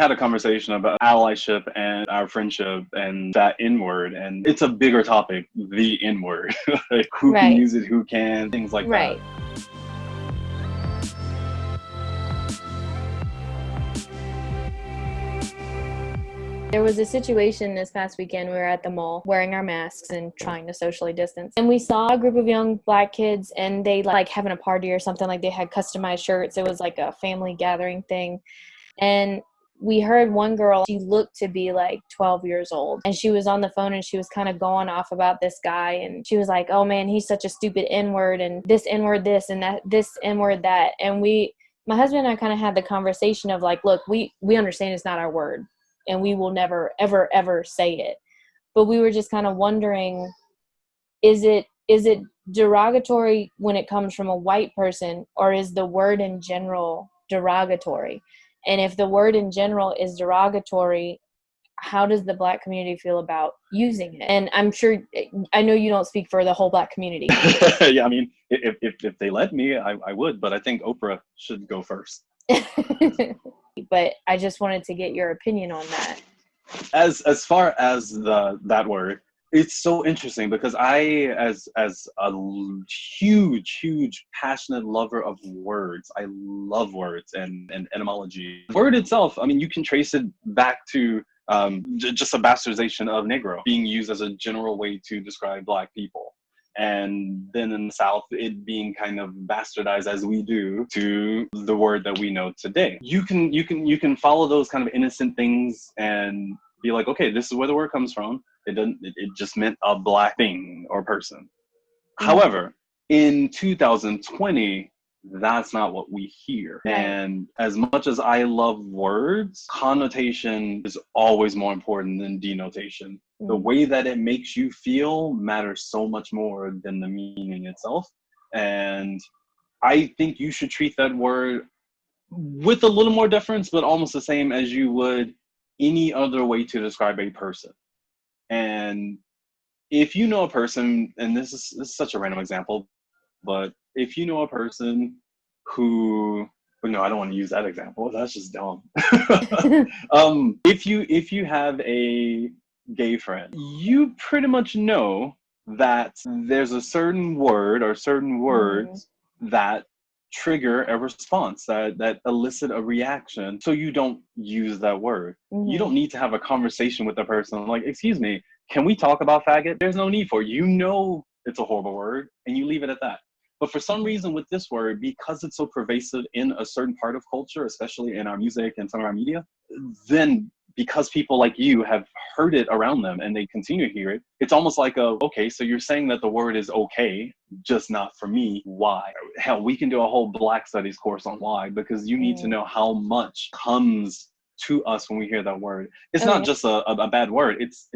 had a conversation about allyship and our friendship and that N-word, and it's a bigger topic, the N-word. Like, who can use it, who can, things like that. There was a situation this past weekend. We were at the mall wearing our masks and trying to socially distance. And we saw a group of young Black kids, and they like having a party or something. Like, they had customized shirts. It was like a family gathering thing. And we heard one girl, she looked to be like 12 years old. And she was on the phone and she was kind of going off about this guy. And she was like, oh man, he's such a stupid N-word, and this N-word this, and that this N-word that. And my husband and I kind of had the conversation of like, look, we understand it's not our word, and we will never, ever, ever say it. But we were just kind of wondering, is it derogatory when it comes from a white person, or is the word in general derogatory? And if the word in general is derogatory, how does the Black community feel about using it? And I know you don't speak for the whole Black community. Yeah, I mean, if they let me, I would, but I think Oprah should go first. But I just wanted to get your opinion on that. As far as that word, it's so interesting because I, as a huge passionate lover of words, I love words and etymology. The word itself, I mean, you can trace it back to just a bastardization of Negro being used as a general way to describe Black people. And then in the South, it being kind of bastardized as we do to the word that we know today. You can follow those kind of innocent things and be like, okay, this is where the word comes from. It just meant a Black thing or person. Mm-hmm. However, in 2020, that's not what we hear. Right. And as much as I love words, connotation is always more important than denotation. The way that it makes you feel matters so much more than the meaning itself. And I think you should treat that word with a little more deference, but almost the same as you would any other way to describe a person. And if you know a person, and this is such a random example, but if you know a person who, no, I don't want to use that example. That's just dumb. If you have a gay friend, you pretty much know that there's a certain word or certain words that trigger a response, that elicit a reaction, so you don't use that word. You don't need to have a conversation with the person like, excuse me, can we talk about faggot? There's no need for it. You know it's a horrible word, and you leave it at that. But for some reason with this word, because it's so pervasive in a certain part of culture, especially in our music and some of our media, then because people like you have heard it around them and they continue to hear it, it's almost like okay, so you're saying that the word is okay, just not for me. Why? Hell, we can do a whole Black Studies course on why, because you need to know how much comes to us when we hear that word. It's not just a bad word. It's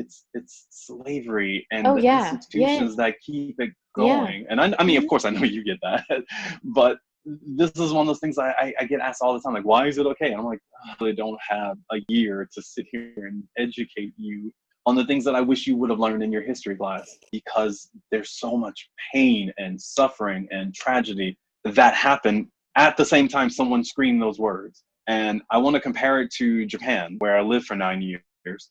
slavery and the institutions that keep it going. And I mean, of course, I know you get that, but this is one of those things I get asked all the time, like, why is it okay? And I'm like, I really don't have a year to sit here and educate you on the things that I wish you would have learned in your history class, because there's so much pain and suffering and tragedy that happen at the same time someone screamed those words. And I want to compare it to Japan, where I lived for 9 years.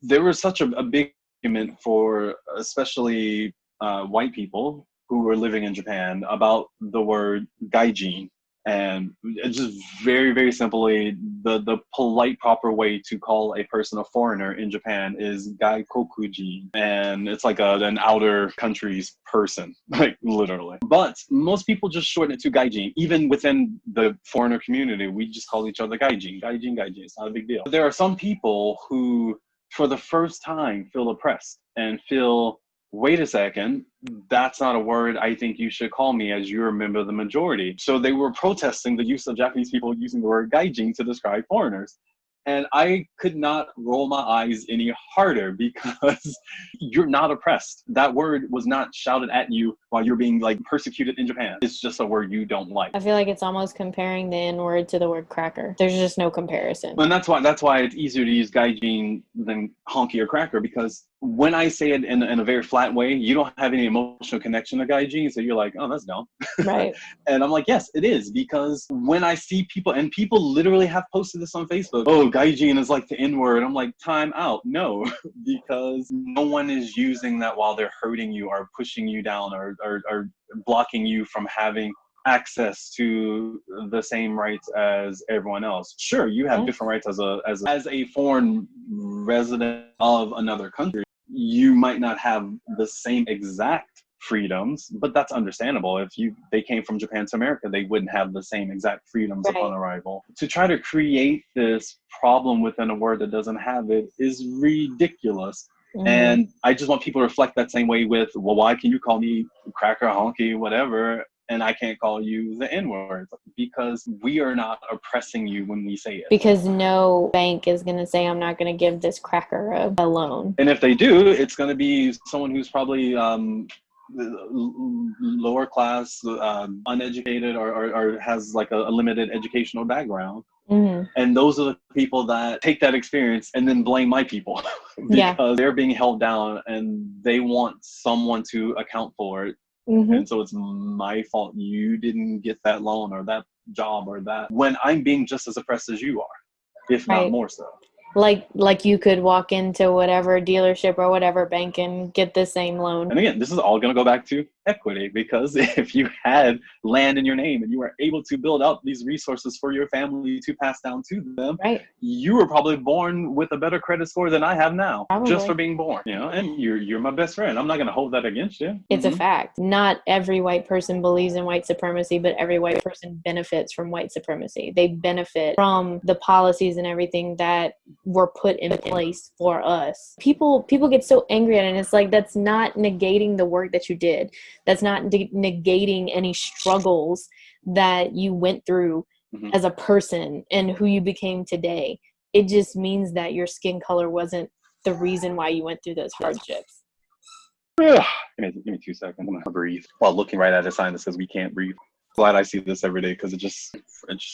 There was such a big argument for especially white people who were living in Japan about the word gaijin. And it's just very, very simply, the polite, proper way to call a person a foreigner in Japan is gaikokujin. And it's like an outer country's person, like literally. But most people just shorten it to gaijin. Even within the foreigner community, we just call each other gaijin. It's not a big deal. There are some people who, for the first time, feel oppressed and feel, wait a second, that's not a word I think you should call me, as you're a member of the majority. So they were protesting the use of Japanese people using the word gaijin to describe foreigners. And I could not roll my eyes any harder, because you're not oppressed. That word was not shouted at you while you're being like persecuted in Japan. It's just a word you don't like. I feel like it's almost comparing the N-word to the word cracker. There's just no comparison. And that's why it's easier to use gaijin than honky or cracker, because when I say it in a very flat way, you don't have any emotional connection to gaijin, so you're like, oh, that's dumb. Right. And I'm like, yes, it is, because when I see people, and people literally have posted this on Facebook, oh, gaijin is like the N-word. I'm like, time out. No, because no one is using that while they're hurting you or pushing you down or blocking you from having access to the same rights as everyone else. Sure, you have different rights as a foreign resident of another country. You might not have the same exact freedoms, but that's understandable. If they came from Japan to America, they wouldn't have the same exact freedoms upon arrival. To try to create this problem within a word that doesn't have it is ridiculous. And I just want people to reflect that same way with, well, why can you call me cracker, honky, whatever, and I can't call you the N-word? Because we are not oppressing you when we say it. Because no bank is going to say, I'm not going to give this cracker a loan. And if they do, it's going to be someone who's probably lower class, uneducated, or has like a limited educational background. And those are the people that take that experience and then blame my people because they're being held down and they want someone to account for it. And so it's my fault you didn't get that loan or that job or that, when I'm being just as oppressed as you are, if not more so. Like you could walk into whatever dealership or whatever bank and get the same loan. And again, this is all going to go back to equity, because if you had land in your name and you were able to build out these resources for your family to pass down to them, you were probably born with a better credit score than I have now, just for being born, you know, and you're my best friend. I'm not going to hold that against you. It's a fact. Not every white person believes in white supremacy, but every white person benefits from white supremacy. They benefit from the policies and everything that were put in place for us. People get so angry at it, and it's like, that's not negating the work that you did. That's not negating any struggles that you went through as a person and who you became today. It just means that your skin color wasn't the reason why you went through those hardships. Give me 2 seconds. I'm gonna breathe while looking right at a sign that says we can't breathe. Glad I see this every day, because it just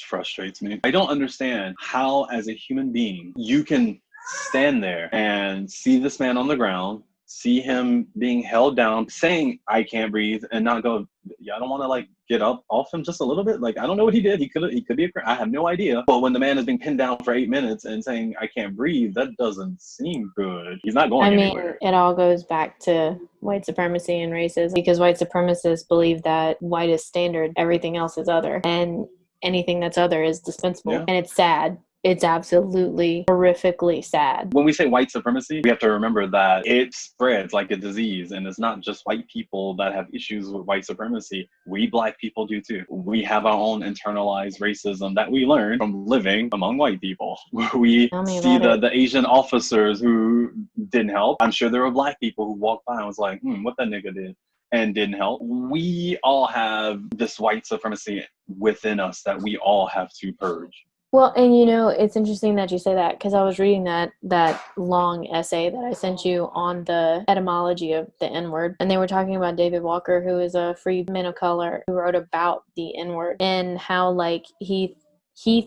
frustrates me. I don't understand how, as a human being, you can stand there and see this man on the ground, see him being held down, saying, I can't breathe, and not go, yeah, I don't want to like get up off him just a little bit. Like, I don't know what he did. He could be I have no idea. But when the man is being pinned down for 8 minutes and saying, I can't breathe, that doesn't seem good. He's not going anywhere. It all goes back to white supremacy and racism, because white supremacists believe that white is standard, everything else is other, and anything that's other is dispensable. And it's sad. It's absolutely horrifically sad. When we say white supremacy, we have to remember that it spreads like a disease, and it's not just white people that have issues with white supremacy. We Black people do too. We have our own internalized racism that we learn from living among white people. We see the Asian officers who didn't help. I'm sure there were Black people who walked by and was like, what that nigga did, and didn't help. We all have this white supremacy within us that we all have to purge. Well, and you know, it's interesting that you say that, because I was reading that long essay that I sent you on the etymology of the N-word, and they were talking about David Walker, who is a free man of color who wrote about the N-word, and how like he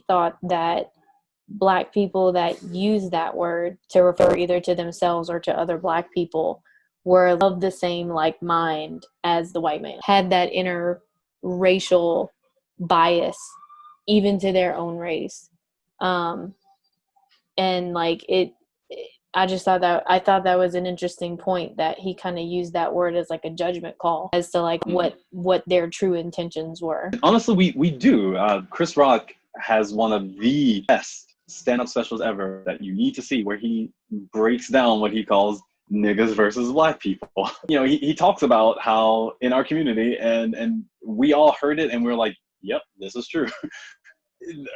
thought that Black people that use that word to refer either to themselves or to other Black people were of the same like mind as the white man, had that inner racial bias even to their own race. And like I thought that was an interesting point, that he kind of used that word as like a judgment call as to like what their true intentions were. Honestly, we do. Chris Rock has one of the best stand-up specials ever that you need to see, where he breaks down what he calls niggas versus Black people. You know, he talks about how in our community, and we all heard it and we're like, yep, this is true.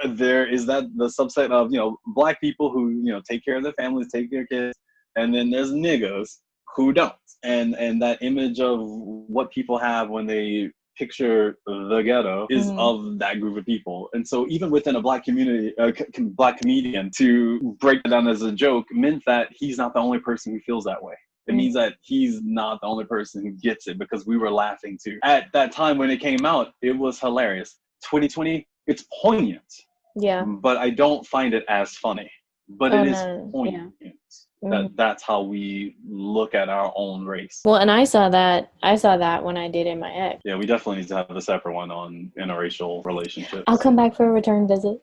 There is the subset of, you know, Black people who, you know, take care of their families, take care of kids, and then there's niggas who don't. And that image of what people have when they picture the ghetto is of that group of people. And so even within a Black community, Black comedian, to break it down as a joke meant that he's not the only person who feels that way. It means that he's not the only person who gets it, because we were laughing too. At that time when it came out, it was hilarious. 2020, it's poignant. Yeah. But I don't find it as funny. But it is poignant. Yeah. That's how we look at our own race. Well, and I saw that when I dated my ex. Yeah, we definitely need to have a separate one on interracial relationships. I'll come back for a return visit.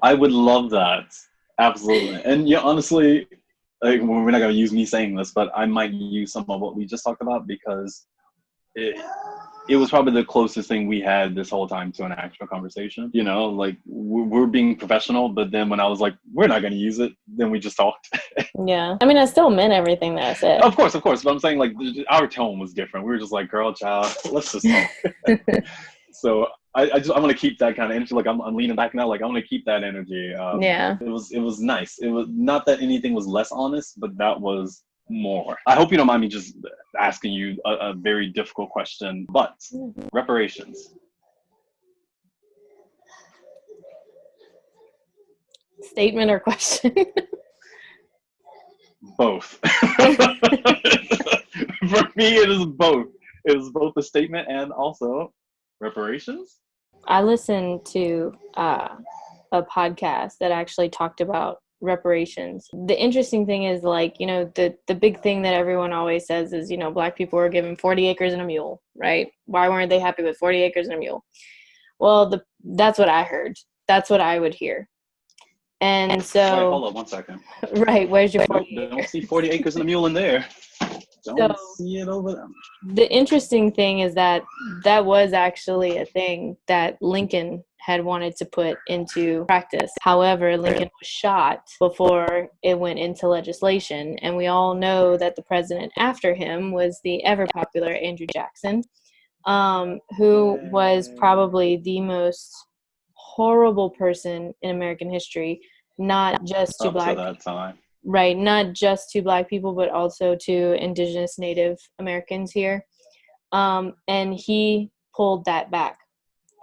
I would love that. Absolutely. And yeah, honestly, like, we're not going to use me saying this, but I might use some of what we just talked about because it, it was probably the closest thing we had this whole time to an actual conversation. You know, like we're being professional, but then when I was like, we're not going to use it, then we just talked. Yeah. I mean, I still meant everything that I said. Of course, of course. But I'm saying like our tone was different. We were just like, girl, child, let's just talk. So I want to keep that kind of energy. Like I'm leaning back now. Like I want to keep that energy. Yeah. It was nice. It was not that anything was less honest, but that was more. I hope you don't mind me just asking you a very difficult question. But reparations. Statement or question? Both. For me, it is both. It is both a statement and also reparations. I listened to a podcast that actually talked about reparations. The interesting thing is, like, you know, the big thing that everyone always says is, you know, Black people were given 40 acres and a mule, right? Why weren't they happy with 40 acres and a mule? Well, that's what I heard. That's what I would hear. And so, wait, hold up 1 second. Right, where's your 40 acres? Don't see 40 acres and a mule in there. Don't see it over there. The interesting thing is that was actually a thing that Lincoln had wanted to put into practice. However, Lincoln was shot before it went into legislation. And we all know that the president after him was the ever popular Andrew Jackson, who was probably the most horrible person in American history, not just to Black people. Right, not just to Black people, but also to Indigenous Native Americans here. And he pulled that back.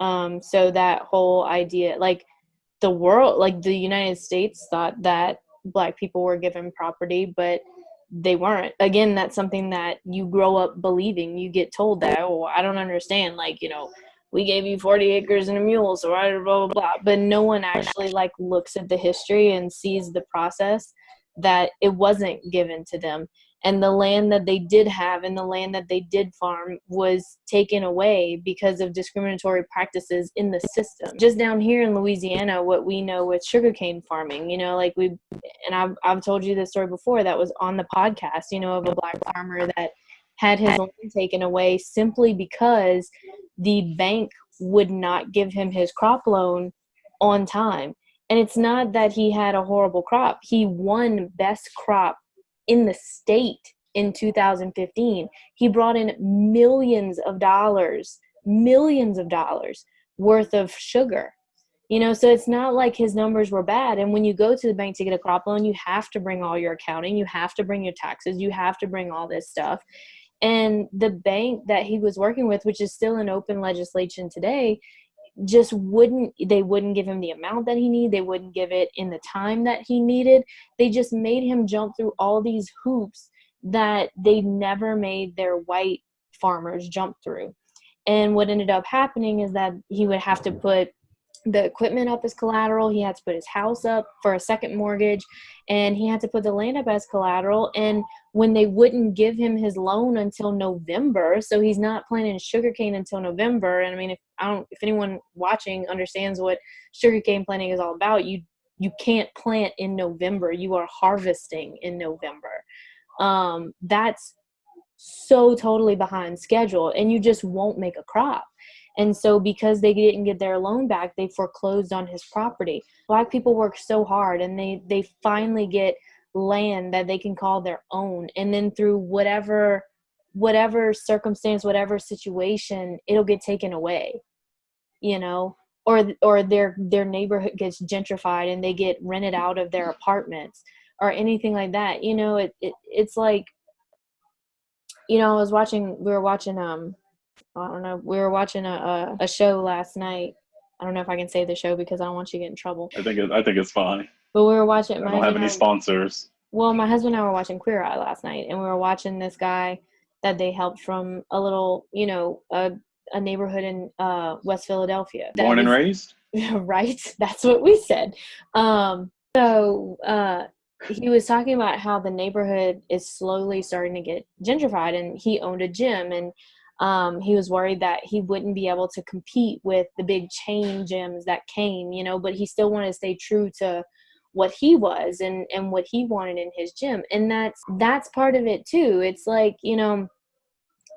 So that whole idea, like the world, like the United States thought that Black people were given property, but they weren't. Again, that's something that you grow up believing. You get told that, oh, I don't understand. Like, you know, we gave you 40 acres and a mule, so blah, blah, blah, blah. But no one actually like looks at the history and sees the process that it wasn't given to them. And the land that they did have and the land that they did farm was taken away because of discriminatory practices in the system. Just down here in Louisiana, what we know with sugarcane farming, you know, like I've told you this story before that was on the podcast, you know, of a Black farmer that had his land taken away simply because the bank would not give him his crop loan on time. And it's not that he had a horrible crop. He won best crop in the state in 2015. He brought in millions of dollars worth of sugar. You know, so it's not like his numbers were bad. And when you go to the bank to get a crop loan, you have to bring all your accounting, you have to bring your taxes, you have to bring all this stuff. And the bank that he was working with, which is still in open legislation today, just wouldn't give him the amount that he needed. They wouldn't give it in the time that he needed. They just made him jump through all these hoops that they never made their white farmers jump through. And what ended up happening is that he would have to put the equipment up as collateral. He had to put his house up for a second mortgage, and he had to put the land up as collateral. And when they wouldn't give him his loan until November, so he's not planting sugarcane until November. And I mean, if anyone watching understands what sugarcane planting is all about, you can't plant in November. You are harvesting in November. That's so totally behind schedule, and you just won't make a crop. And so because they didn't get their loan back, they foreclosed on his property. Black people work so hard, and they finally get land that they can call their own. And then through whatever circumstance, whatever situation, it'll get taken away, you know, or their neighborhood gets gentrified and they get rented out of their apartments or anything like that. You know, it's like, you know, we were watching a show last night. I don't know if I can say the show because I don't want you to get in trouble. I think it's fine. But we were watching. I don't have any sponsors. Well, my husband and I were watching Queer Eye last night, and we were watching this guy that they helped from a little, you know, a neighborhood in West Philadelphia. Born and raised? Right. That's what we said. He was talking about how the neighborhood is slowly starting to get gentrified, and he owned a gym, and He was worried that he wouldn't be able to compete with the big chain gyms that came, but he still wanted to stay true to what he was and what he wanted in his gym. And that's part of it too. It's like,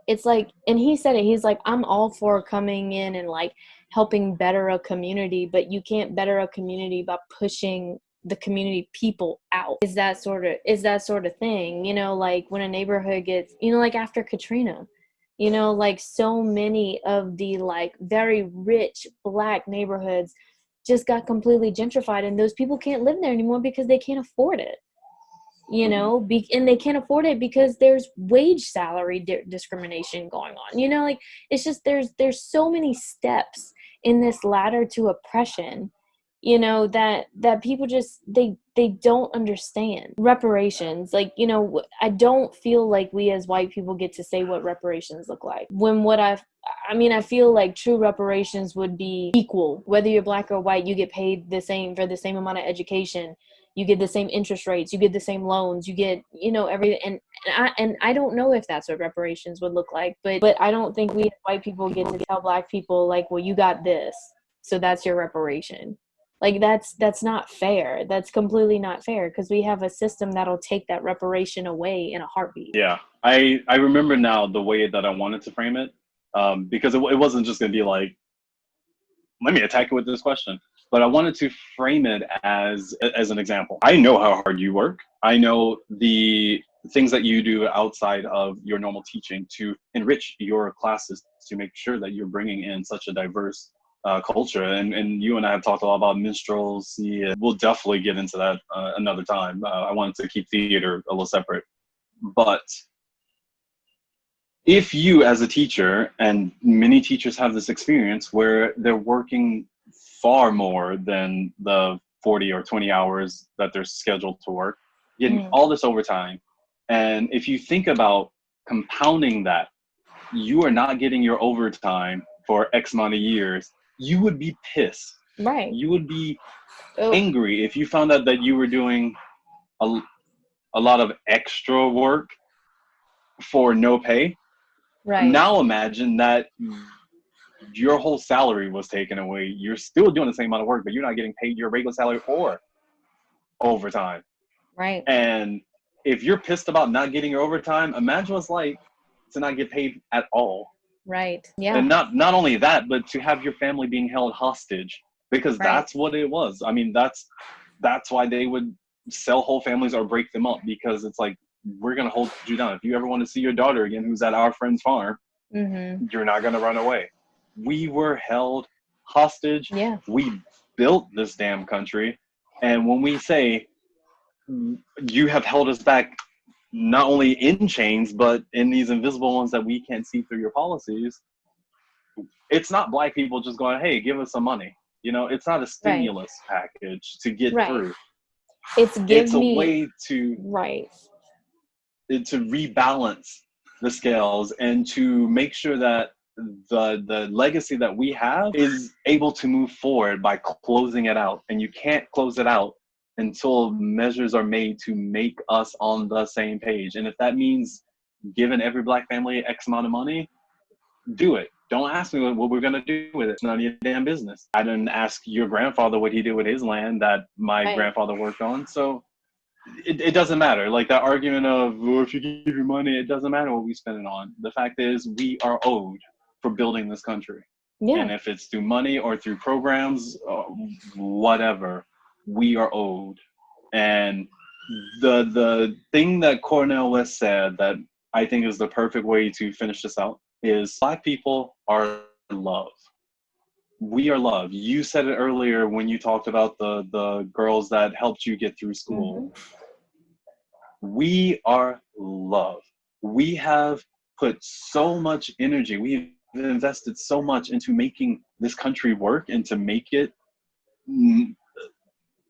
it's like, and he said it, he's like, I'm all for coming in and like helping better a community, but you can't better a community by pushing the community people out. Is that sort of thing, like when a neighborhood gets, like after Katrina, like so many of the like very rich Black neighborhoods just got completely gentrified, and those people can't live there anymore because they can't afford it. And they can't afford it because there's wage salary discrimination going on. Like it's just there's so many steps in this ladder to oppression, that people just they don't understand. Reparations, like, I don't feel like we as white people get to say what reparations look like. I feel like true reparations would be equal. Whether you're Black or white, you get paid the same for the same amount of education. You get the same interest rates. You get the same loans. You get, everything. And I don't know if that's what reparations would look like. But I don't think we as white people get to tell Black people, like, well, you got this, so that's your reparation. Like, that's not fair. That's completely not fair, because we have a system that'll take that reparation away in a heartbeat. Yeah, I remember now the way that I wanted to frame it, because it wasn't just going to be like, let me attack it with this question. But I wanted to frame it as an example. I know how hard you work. I know the things that you do outside of your normal teaching to enrich your classes, to make sure that you're bringing in such a diverse culture. And you and I have talked a lot about minstrelsy. We'll definitely get into that another time. I wanted to keep theater a little separate. But if you as a teacher, and many teachers have this experience where they're working far more than the 40 or 20 hours that they're scheduled to work, getting all this overtime. And if you think about compounding that, you are not getting your overtime for X amount of years, you would be pissed. Right. You would be angry if you found out that you were doing a lot of extra work for no pay. Right. Now imagine that your whole salary was taken away. You're still doing the same amount of work, but you're not getting paid your regular salary or overtime. Right. And if you're pissed about not getting your overtime, imagine what it's like to not get paid at all. Right. Yeah. And not only that, but to have your family being held hostage, because that's what it was. I mean, that's why they would sell whole families or break them up, because it's like, we're going to hold you down. If you ever want to see your daughter again, who's at our friend's farm, you're not going to run away. We were held hostage. Yeah. We built this damn country. And when we say you have held us back, not only in chains, but in these invisible ones that we can't see through your policies, it's not Black people just going, hey, give us some money. It's not a stimulus package to get through. It's a way to to rebalance the scales and to make sure that the legacy that we have is able to move forward by closing it out. And you can't close it out until measures are made to make us on the same page. And if that means giving every Black family X amount of money, do it. Don't ask me what we're going to do with it. It's none of your damn business. I didn't ask your grandfather what he did with his land that my grandfather worked on. So it doesn't matter. Like that argument of, well, if you give your money, it doesn't matter what we spend it on. The fact is, we are owed for building this country. Yeah. And if it's through money or through programs, whatever, we are owed. And the thing that Cornel West said that I think is the perfect way to finish this out is Black people are love. We are love. You said it earlier when you talked about the girls that helped you get through school. We are love. We have put so much energy. We've invested so much into making this country work and to make it,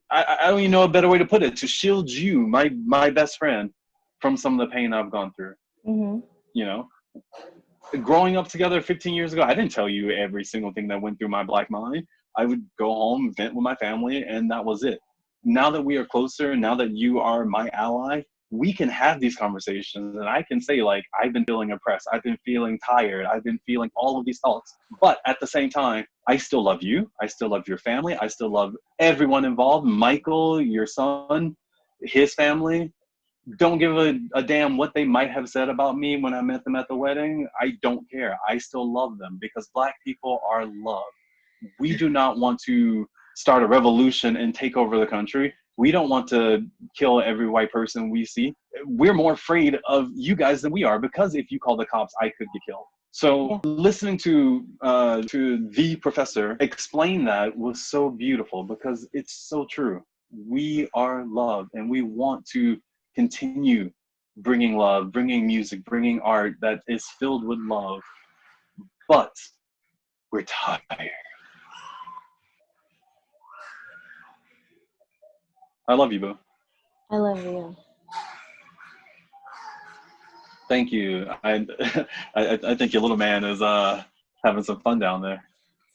I don't even know a better way to put it, to shield you, my best friend, from some of the pain I've gone through. Growing up together 15 years ago, I didn't tell you every single thing that went through my Black mind. I would go home, vent with my family, and that was it. Now that we are closer, now that you are my ally, we can have these conversations, and I can say, like, I've been feeling oppressed, I've been feeling tired, I've been feeling all of these thoughts, but at the same time, I still love you, I still love your family, I still love everyone involved, Michael, your son, his family. Don't give a damn what they might have said about me when I met them at the wedding. I don't care. I still love them, because Black people are loved. We do not want to start a revolution and take over the country. We don't want to kill every white person we see. We're more afraid of you guys than we are, because if you call the cops, I could get killed. So listening to the professor explain that was so beautiful, because it's so true. We are loved, and we want to continue bringing love, bringing music, bringing art that is filled with love. But we're tired. I love you, Boo. I love you. Thank you. I think your little man is having some fun down there.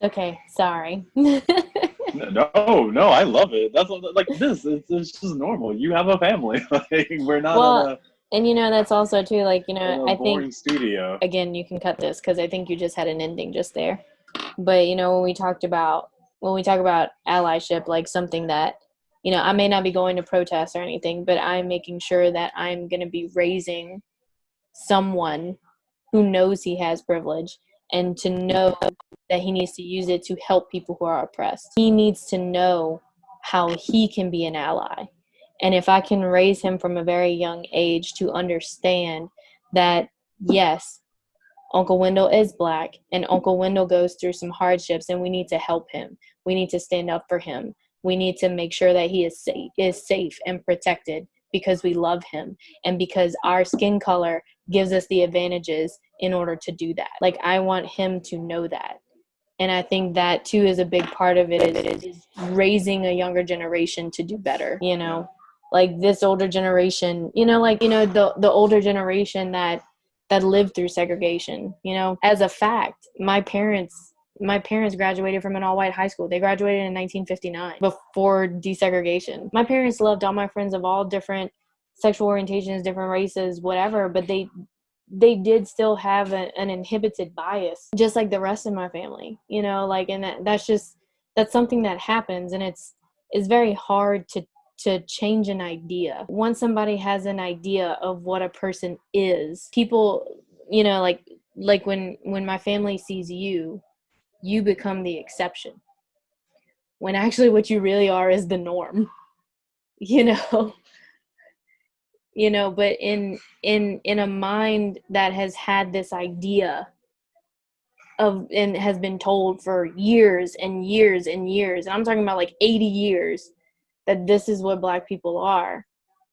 Okay, sorry. No, I love it. That's like this. It's just normal. You have a family. Like, we're not in a, and you know, that's also too, like, you know, I boring think studio. Again, you can cut this because I think you just had an ending just there. But you know, when we talk about allyship, like something that, you know, I may not be going to protests or anything, but I'm making sure that I'm going to be raising someone who knows he has privilege, and to know that he needs to use it to help people who are oppressed. He needs to know how he can be an ally. And if I can raise him from a very young age to understand that, yes, Uncle Wendell is Black, and Uncle Wendell goes through some hardships, and we need to help him. We need to stand up for him. We need to make sure that he is safe and protected, because we love him, and because our skin color gives us the advantages in order to do that. Like, I want him to know that. And I think that too is a big part of it, is raising a younger generation to do better, you know. Like, this older generation, you know, like, you know, the older generation that lived through segregation, you know. As a fact, my parents graduated from an all-white high school. They graduated in 1959, before desegregation. My parents loved all my friends of all different sexual orientations, different races, whatever, but they did still have an inhibited bias, just like the rest of my family, you know. Like, and that's something that happens, and it's very hard to change an idea. Once somebody has an idea of what a person is, people, you know, like when my family sees you become the exception, when actually what you really are is the norm, you know. You know, but in a mind that has had this idea of, and has been told for years and years and years, and I'm talking about like 80 years, that this is what Black people are,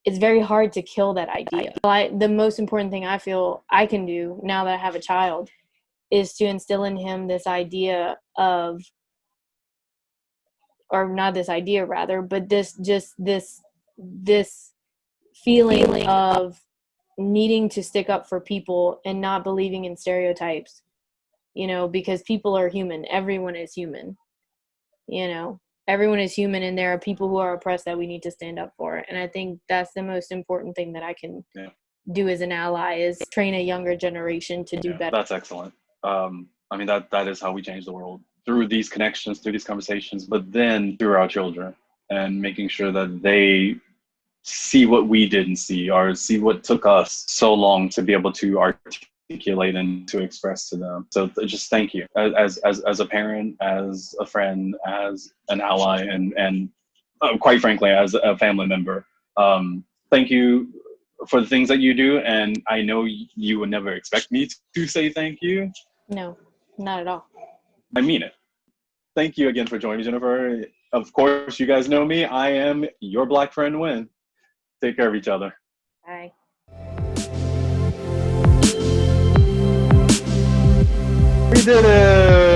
it's very hard to kill that idea. The most important thing I feel I can do now that I have a child is to instill in him this idea of, or not this idea rather, but this feeling of needing to stick up for people and not believing in stereotypes, you know, because people are human. Everyone is human, you know. Everyone is human, and there are people who are oppressed that we need to stand up for. And I think that's the most important thing that I can do as an ally, is train a younger generation to do better. That's excellent. I mean, that is how we change the world, through these connections, through these conversations, but then through our children, and making sure that they see what we didn't see, or see what took us so long to be able to articulate and to express to them. So just thank you, as a parent, as a friend, as an ally, and quite frankly, as a family member. Thank you for the things that you do, and I know you would never expect me to say thank you. No, not at all. I mean it. Thank you again for joining me, Jennifer. Of course, you guys know me. I am your Black Friend Wen. Take care of each other. Bye. We did it!